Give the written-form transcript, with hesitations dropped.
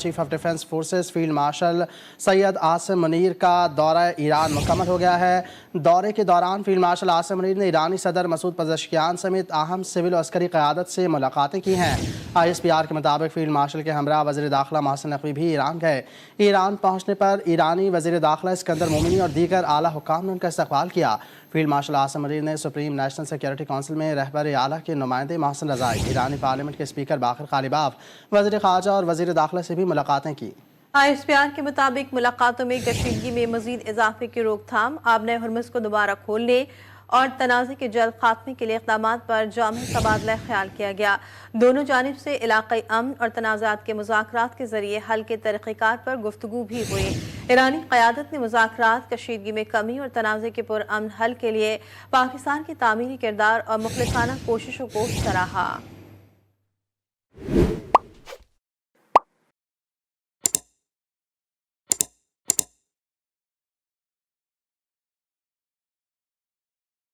Chief of defence forces field marshal Syed Asim Munir کا دورہ ایران مکمل ہو گیا ہے۔ دورے کے دوران فیلڈ مارشل عاصم منیر نے ایرانی صدر مسعود پزشکیان سمیت اہم سول و عسکری قیادت سے ملاقاتیں کی ہیں۔ ISPR کے مطابق فیلڈ مارشل کے ہمراہ وزیر داخلہ محسن نقوی بھی ایران گئے۔ ایران پہنچنے پر ایرانی وزیر داخلہ اسکندر مومنی اور دیگر اعلیٰ حکام نے ان کا استقبال کیا۔ فیلڈ مارشل عاصم منیر نے سپریم نیشنل سیکیورٹی کونسل میں رہبر اعلیٰ کے نمائندے محسن رضائی، ایرانی پارلیمنٹ کے اسپیکر باقر غالباف، وزیر خارجہ اور وزیر داخلہ سے بھی ملاقاتیں کی۔ ISPR کے مطابق ملاقاتوں میں کشیدگی میں مزید اضافے کی روک تھام، آبنۂ ہرمز کو دوبارہ کھولنے اور تنازع کے جلد خاتمے کے لیے اقدامات پر جامع تبادلہ خیال کیا گیا۔ دونوں جانب سے علاقائی امن اور تنازعات کے مذاکرات کے ذریعے حل کے طریقہ کار پر گفتگو بھی ہوئی۔ ایرانی قیادت نے مذاکرات، کشیدگی میں کمی اور تنازع کے پرامن حل کے لیے پاکستان کے تعمیری کردار اور مخلصانہ کوششوں کو سراہا۔